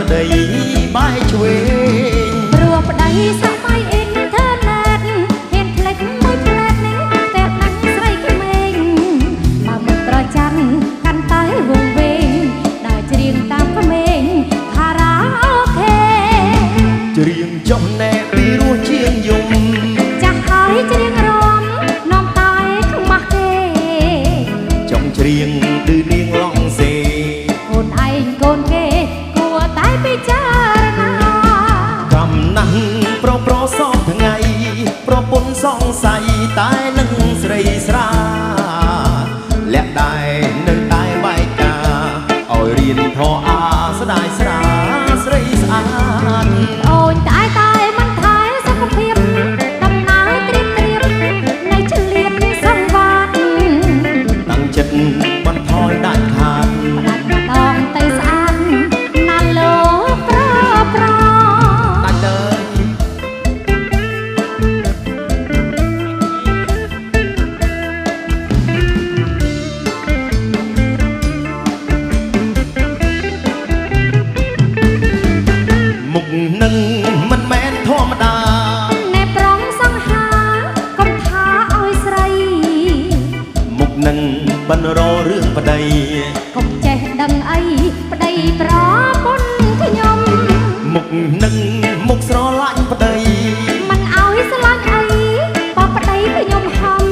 ប្តីបាយឆ្វេងព្រោះប្តីសម័យអ៊ីនធឺណិតហ៊ានផ្លេចមួយផ្លែនេះតែនឹងស្រីក្មេងបើមិនប្រច័ណ្ឌកាន់តែវងវែងដើរច្រៀងតាមក្មេងខារ៉ាអូខេច្រៀងចុះណែពីរសជាងយំចាស់ហើយច្រៀងរំនាំតែខ្មាស់គេចង់ច្រៀងឌឺនាងឡងសេកូនឯងកូនគេគួរតែពិចារណាកំណាស់ប្រសពថ្ងៃប្រពន្ធសង្ស័យតែនឹងស្រីស្រាលាក់ដែរនៅតែបែកការឲ្យរៀនធរអាស្ដាយស្រាស្រីស្អាតអូនតែមិនថែសុខភាពដំណើរត្រៀមនៅឆ្លៀតសង្វាតតាំងចិត្តបន្ថយដាច់ខាតផ្ដាច់ម្ដងទៅស្អាតណាលោកប្រដាច់ទៅមុខនឹងមិនមែនធម្មតាណែប្រងសង្ហាកុំថាឲ្យស្រីមុខនឹងបិនររឿងប្តីកុំចេះដឹងអីប្តីប្រពន្ធខ្ញុំមុខនឹងមុខស្រឡាញ់ប្តីមិនឲ្យស្រឡាញ់អីបើប្តីខ្ញុំហំ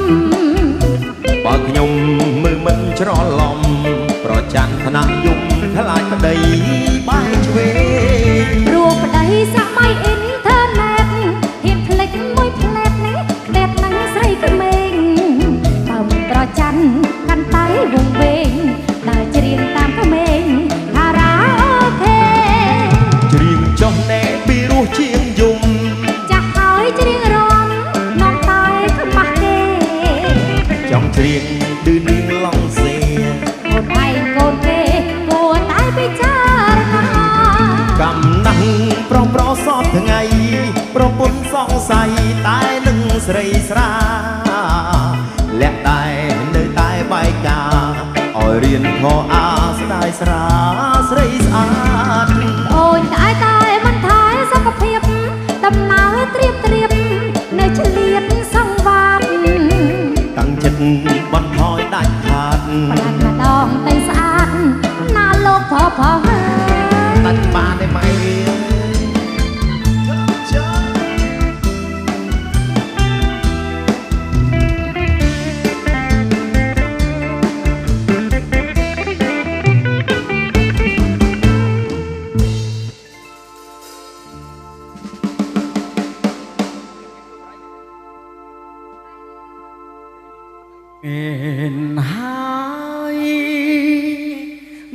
បើខ្ញុំមើលមិនច្រឡំប្រច័ណ្ឌថ្នាក់យំខ្លាចប្តីបែកឆ្វេងព្រោះប្តីសម័យអ៊ីនធឺណិតហ៊ានផ្លេចមួយផ្លែនេះក្ដេតនឹងស្រីក្មេងបើមិនប្រច័ណ្ឌកាន់តែវងវែងដើរច្រៀងតាមក្មេងខារ៉ាអូខេច្រៀងចុះណែពីរសជាងយំចាស់ហើយច្រៀងរំនាំតែខ្មាស់គេចង់ច្រៀងឌឺនាងឡងសេកូនឯងកូនគេគួរតែពិចារណាកំណាស់ប្រសពថ្ងៃប្រពន្ធសង្ស័យតែនឹងស្រីស្រាលាក់ដែរនៅតែបែកការឲ្យរៀនខអាស្ដាយស្រាស្រីស្អាតអូនតែមិនថែសុខភាពដំណើរត្រៀមនៅឆ្លៀតសង្វាតតាំងចិត្តបន្ថយដាច់ខាតផ្ដាច់ម្ដងទៅស្អាតណាលោកផហើយដាច់បានទេម៉ៃ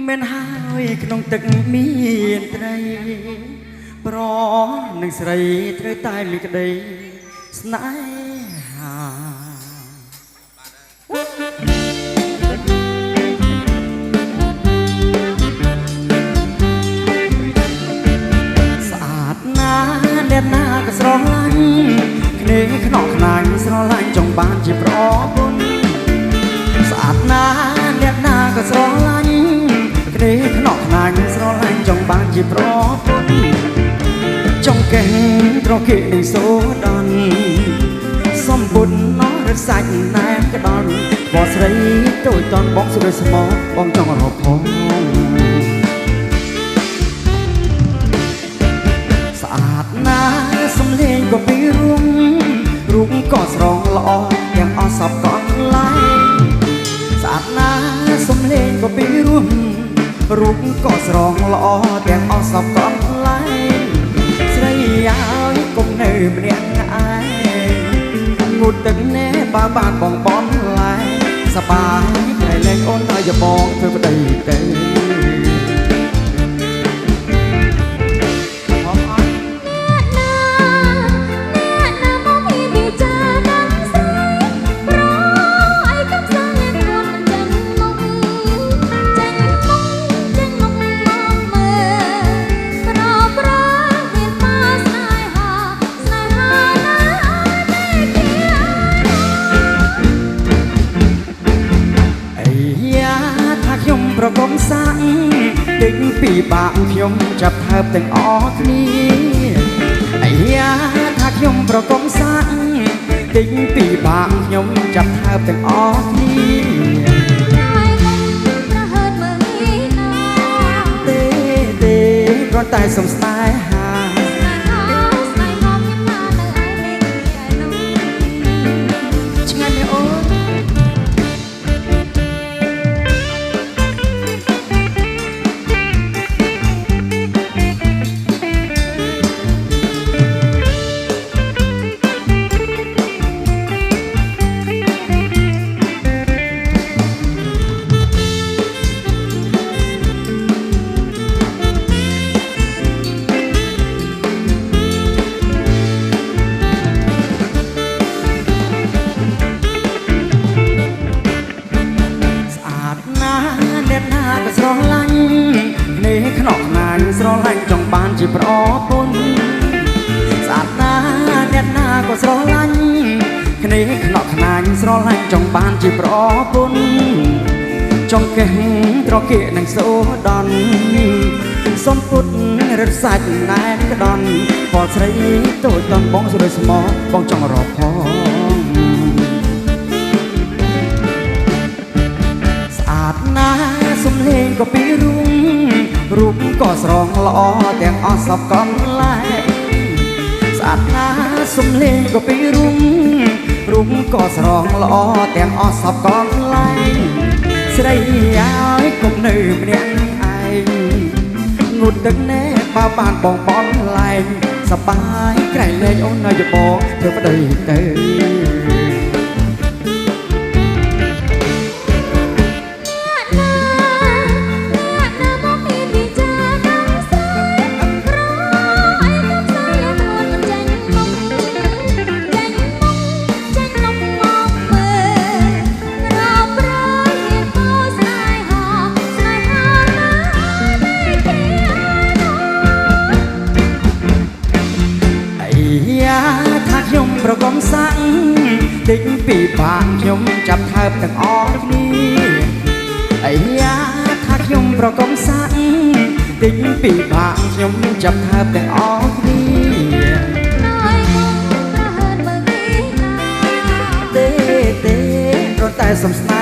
មែនហើយក្នុងទឹកមានត្រីប្រនឹងស្រីត្រូវតែមានក្តីស្នេហាស្អាតណាស់អ្នកណាក៏ស្រឡាញ់គ្នាខ្នងខ្នាញ់ស្រឡាញ់ចង់បានជាប្រពន្ធស្អាតណាស់អ្នកណាក៏ស្រឡាញ់គ្នាខ្នងខ្នាញ់ស្រឡាញ់ចង់បានជាប្រពន្ធចង់កេះត្រគេនឹងសូដនសំបុនណោះរសាច់ណែក្តន់បស្រីតូចតនបងស្រួយស្មោបងចង់រកផងស្អាតណាស់សំលេងក៏ពីរួមរូបក៏ស្រងល្អទាំងអស់សពក៏អត់ឡៃស្អាតណាស់សំលេងក៏ពីរួមរូបក៏ស្រងល្អទាំងអស់សពក៏អត់ឡៃស្រីហើយកុំនៅម្នាក់ឯងងូតទឹកណែបើបានបងបនឡៃសបាយតែលែងអូនឲ្យបងធ្វើប្តីទៅប្រកបសាក់ដេញពីបាក់ខ្ញុំចាប់ថែ ើបទាំងអស់គ្នាអាយ៉ាថាខ្ញុំប្រកុំសាក់ទិញពីបាក់ខ្ញុំចាប់ថើបទាំងអស់គ្នាទេគ្រាន់តែសុំស្នេហាឆ្ងាយមែនអូនស្រឡាញ់នេះខ្នក់ណាញ់ស្រឡាញ់ចង់បានជាប្រពន្ធស្អាតណាស់អ្នកណាក៏ស្រឡាញ់នេះខ្នក់ណាញ់ស្រឡាញ់ចង់បានជាប្រពន្ធចង់កេះត្រកៀកនឹងសូដនសុំពុតរឹតសាច់ណែនក្ដន់ពលស្រីតូចតន់បងស្រួយស្មោះបងចង់រកផងស្អាតណាស់សំលេងក៏ពីរុងរូបក៏ស្រងល្អទាំងអស់សពកំឡែងស្អាតណាស់សំលេងក៏ពីរុងរូបក៏ស្រងល្អទាំងអស់សពកំឡែងស្រីឲ្យគុំនៅម្នាក់ឯងងូតទឹកណែបើបានបងបនឡែងសបាយក្រៃលែងអូននៅយបធ្វើប្តីទៅថាខ្ញុំប្រកុំសាក់ទិញពីបាក់ខ្ញុំចាប់ថើបទាំងអស់គ្នាអាយ៉ាថាខ្ញុំប្រកុំសាក់ទិញពីបាក់ខ្ញុំចាប់ថើបទាំងអស់គ្នាទេគ្រាន់តែសំស្នេ